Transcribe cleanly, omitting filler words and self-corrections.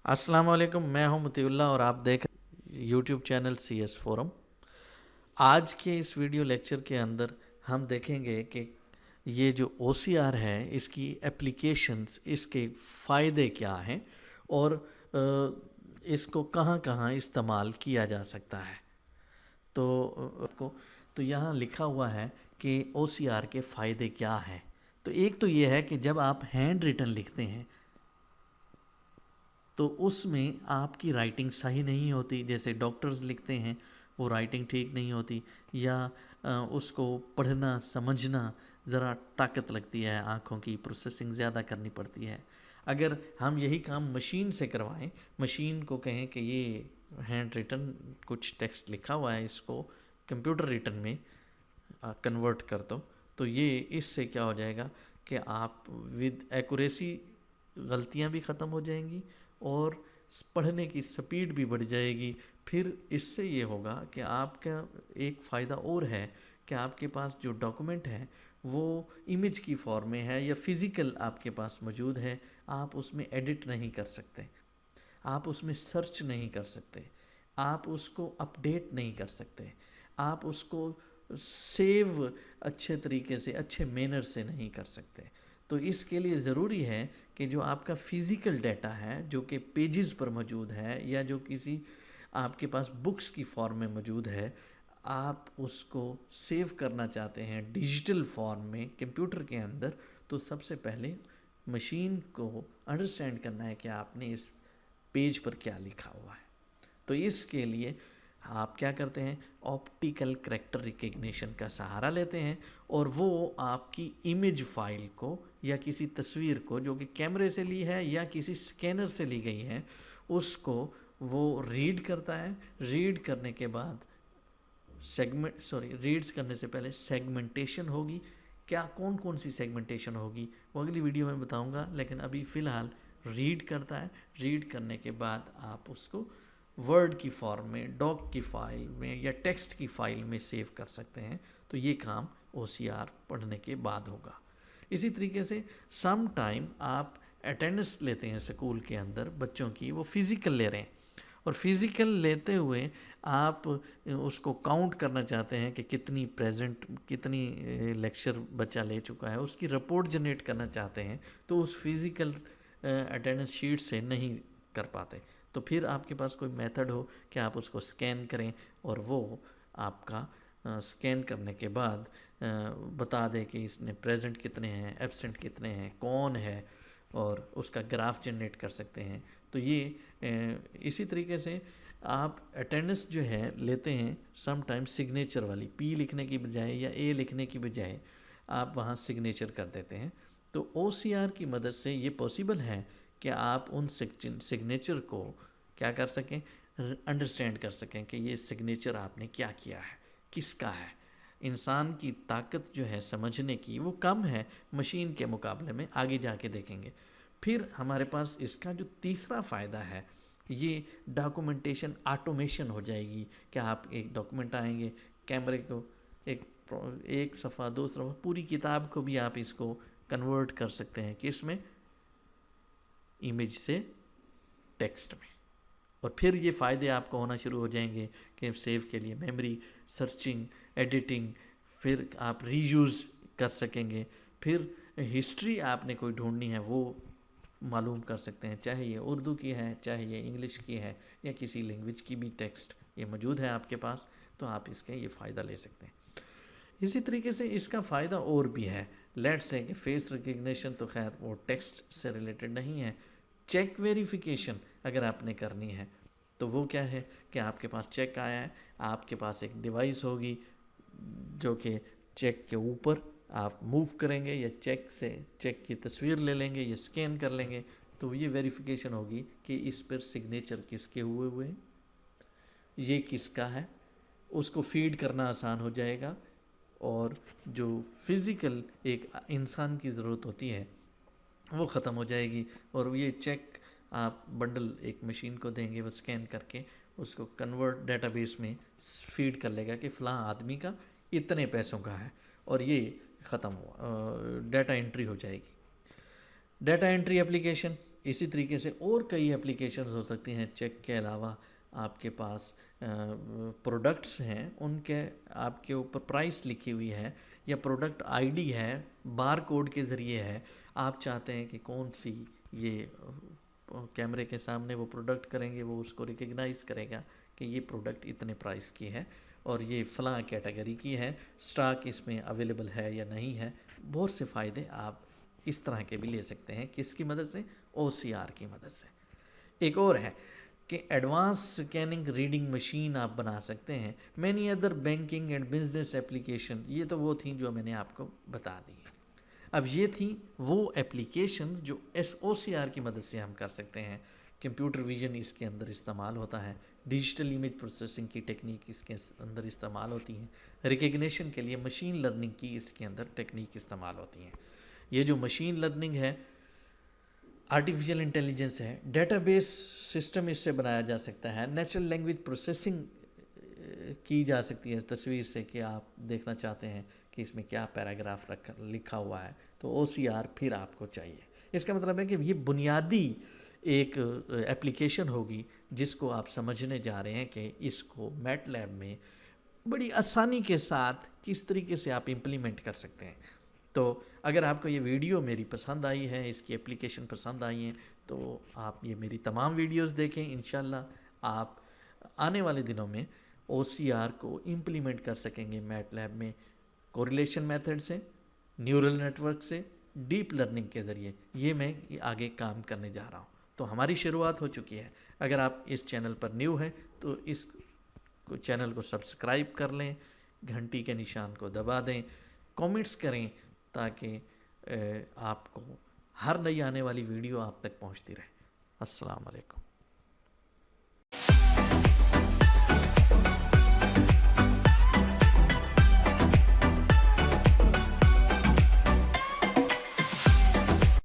अस्सलाम वालेकुम। मैं हूं मतीउल्लाह और आप देख YouTube channel C S Forum. आज के इस वीडियो लेक्चर के अंदर हम देखेंगे कि ये जो ओ सी आर है इसकी एप्लीकेशंस, इसके फ़ायदे क्या हैं और इसको कहाँ कहाँ इस्तेमाल किया जा सकता है। तो यहाँ लिखा हुआ है कि ओ सी आर के फ़ायदे क्या हैं। तो एक तो ये है कि जब आप हैंड रिटन लिखते हैं तो उसमें आपकी राइटिंग सही नहीं होती। जैसे डॉक्टर्स लिखते हैं वो राइटिंग ठीक नहीं होती, या उसको पढ़ना समझना ज़रा ताकत लगती है, आँखों की प्रोसेसिंग ज़्यादा करनी पड़ती है। अगर हम यही काम मशीन से करवाएं, मशीन को कहें कि ये हैंड रिटन कुछ टेक्स्ट लिखा हुआ है, इसको कंप्यूटर रिटन में कन्वर्ट कर दो, तो ये इससे क्या हो जाएगा कि आप विद एक्यूरेसी गलतियां भी ख़त्म हो जाएंगी और पढ़ने की स्पीड भी बढ़ जाएगी। फिर इससे ये होगा कि आपका एक फ़ायदा और है कि आपके पास जो डॉक्यूमेंट है वो इमेज की फॉर्म में है या फिज़िकल आपके पास मौजूद है। आप उसमें एडिट नहीं कर सकते, आप उसमें सर्च नहीं कर सकते, आप उसको अपडेट नहीं कर सकते, आप उसको सेव अच्छे तरीके से, अच्छे मैनर से नहीं कर सकते। तो इसके लिए ज़रूरी है कि जो आपका फ़िज़िकल डाटा है जो कि पेजेस पर मौजूद है या जो किसी आपके पास बुक्स की फॉर्म में मौजूद है, आप उसको सेव करना चाहते हैं डिजिटल फॉर्म में कंप्यूटर के अंदर, तो सबसे पहले मशीन को अंडरस्टैंड करना है कि आपने इस पेज पर क्या लिखा हुआ है। तो इसके लिए आप क्या करते हैं, ऑप्टिकल कैरेक्टर रिकग्निशन का सहारा लेते हैं और वो आपकी इमेज फाइल को या किसी तस्वीर को जो कि कैमरे से ली है या किसी स्कैनर से ली गई है उसको वो रीड करता है। रीड करने के बाद रीड्स करने से पहले सेगमेंटेशन होगी। क्या कौन कौन सी सेगमेंटेशन होगी वो अगली वीडियो में बताऊंगा, लेकिन अभी फ़िलहाल रीड करता है। रीड करने के बाद आप उसको वर्ड की फॉर्म में, डॉक की फाइल में या टेक्स्ट की फाइल में सेव कर सकते हैं। तो ये काम OCR पढ़ने के बाद होगा। इसी तरीके से सम टाइम आप अटेंडेंस लेते हैं स्कूल के अंदर बच्चों की, वो फिज़िकल ले रहे हैं और फिज़िकल लेते हुए आप उसको काउंट करना चाहते हैं कि कितनी लेक्चर बच्चा ले चुका है, उसकी रिपोर्ट जनरेट करना चाहते हैं, तो उस फिज़िकल अटेंडेंस शीट से नहीं कर पाते। तो फिर आपके पास कोई मेथड हो कि आप उसको स्कैन करें और वो आपका स्कैन करने के बाद बता दे कि इसने प्रेजेंट कितने हैं, एब्सेंट कितने हैं, कौन है, और उसका ग्राफ जनरेट कर सकते हैं। तो ये इसी तरीके से आप अटेंडेंस जो है लेते हैं सम टाइम सिग्नेचर वाली, पी लिखने की बजाय या ए लिखने की बजाय आप वहाँ सिग्नेचर कर देते हैं। तो OCR की मदद से ये पॉसिबल है कि आप उन सिग्नेचर को क्या कर सकें, अंडरस्टैंड कर सकें कि ये सिग्नेचर आपने क्या किया है, किसका है। इंसान की ताकत जो है समझने की वो कम है मशीन के मुकाबले में, आगे जाके देखेंगे। फिर हमारे पास इसका जो तीसरा फ़ायदा है, ये डॉक्यूमेंटेशन ऑटोमेशन हो जाएगी। कि आप एक डॉक्यूमेंट आएंगे, कैमरे को एक सफ़ा, दो सफ़ा, पूरी किताब को भी आप इसको कन्वर्ट कर सकते हैं किस में, इमेज से टेक्स्ट में। और फिर ये फ़ायदे आपको होना शुरू हो जाएंगे कि सेव के लिए मेमोरी, सर्चिंग, एडिटिंग, फिर आप रीयूज़ कर सकेंगे। फिर हिस्ट्री आपने कोई ढूंढनी है वो मालूम कर सकते हैं, चाहे ये उर्दू की है, चाहे ये इंग्लिश की है, या किसी लैंग्वेज की भी टेक्स्ट ये मौजूद है आपके पास, तो आप इसके ये फ़ायदा ले सकते हैं। इसी तरीके से इसका फ़ायदा और भी है। लेट्स से कि फेस रिकग्निशन तो खैर वो टेक्स्ट से रिलेटेड नहीं है। चेक वेरिफिकेशन अगर आपने करनी है तो वो क्या है कि आपके पास चेक आया है, आपके पास एक डिवाइस होगी जो कि चेक के ऊपर आप मूव करेंगे या चेक की तस्वीर ले लेंगे या स्कैन कर लेंगे, तो ये वेरिफिकेशन होगी कि इस पर सिग्नेचर किसके हुए हैं, ये किसका है, उसको फीड करना आसान हो जाएगा। और जो फिज़िकल एक इंसान की ज़रूरत होती है वो ख़त्म हो जाएगी। और ये चेक आप बंडल एक मशीन को देंगे, वो स्कैन करके उसको कन्वर्ट डेटाबेस में फीड कर लेगा कि फ़लाँ आदमी का इतने पैसों का है, और ये ख़त्म हुआ, डाटा एंट्री हो जाएगी। डाटा एंट्री एप्लीकेशन اسی طریقے سے اور کئی اپلیکیشنز ہو سکتی ہیں. چیک کے علاوہ آپ کے پاس پروڈکٹس ہیں، ان کے آپ کے اوپر پرائس لکھی ہوئی ہے یا پروڈکٹ آئی ڈی ہے، بار کوڈ کے ذریعے ہے. آپ چاہتے ہیں کہ کون سی یہ کیمرے کے سامنے وہ پروڈکٹ کریں گے، وہ اس کو ریکگنائز کرے گا کہ یہ پروڈکٹ اتنے پرائس کی ہے اور یہ فلاں کیٹیگری کی ہے، سٹاک اس میں اویلیبل ہے یا نہیں ہے. بہت سے فائدے آپ اس طرح کے بھی لے سکتے ہیں. کس کی مدد سے؟ او سی آر کی مدد سے. ایک اور ہے کہ ایڈوانس سکیننگ ریڈنگ مشین آپ بنا سکتے ہیں. Many other banking and business application, یہ تو وہ تھیں جو میں نے آپ کو بتا دی. اب یہ تھیں وہ ایپلیکیشن جو ایس او سی آر کی مدد سے ہم کر سکتے ہیں. کمپیوٹر ویژن اس کے اندر استعمال ہوتا ہے، ڈیجیٹل امیج پروسیسنگ کی ٹیکنیک اس کے اندر استعمال ہوتی ہیں، ریکگنیشن کے لیے مشین لرننگ کی اس کے اندر ٹیکنیک استعمال ہوتی ہیں. یہ جو مشین لرننگ ہے، آرٹیفیشیل انٹیلیجنس ہے، ڈیٹا بیس سسٹم اس سے بنایا جا سکتا ہے. نیچرل لینگویج پروسیسنگ کی جا سکتی ہے تصویر سے کہ آپ دیکھنا چاہتے ہیں کہ اس میں کیا پیراگراف لکھا ہوا ہے، تو او سی آر پھر آپ کو چاہیے. اس کا مطلب ہے کہ یہ بنیادی ایک ایپلیکیشن ہوگی جس کو آپ سمجھنے جا رہے ہیں کہ اس کو میٹ لیب میں بڑی آسانی کے ساتھ کس طریقے سے آپ امپلیمنٹ کر سکتے ہیں. تو اگر آپ کو یہ ویڈیو میری پسند آئی ہے، اس کی اپلیکیشن پسند آئی ہیں، تو آپ یہ میری تمام ویڈیوز دیکھیں. انشاءاللہ آپ آنے والے دنوں میں او سی آر کو امپلیمنٹ کر سکیں گے میٹ لیب میں، کوریلیشن میتھڈ سے، نیورل نیٹ ورک سے، ڈیپ لرننگ کے ذریعے. یہ میں آگے کام کرنے جا رہا ہوں. تو ہماری شروعات ہو چکی ہے. اگر آپ اس چینل پر نیو ہیں تو اس چینل کو سبسکرائب کر لیں، گھنٹی کے نشان کو دبا دیں، کامنٹس کریں تاکہ آپ کو ہر نئی آنے والی ویڈیو آپ تک پہنچتی رہے. السلام علیکم.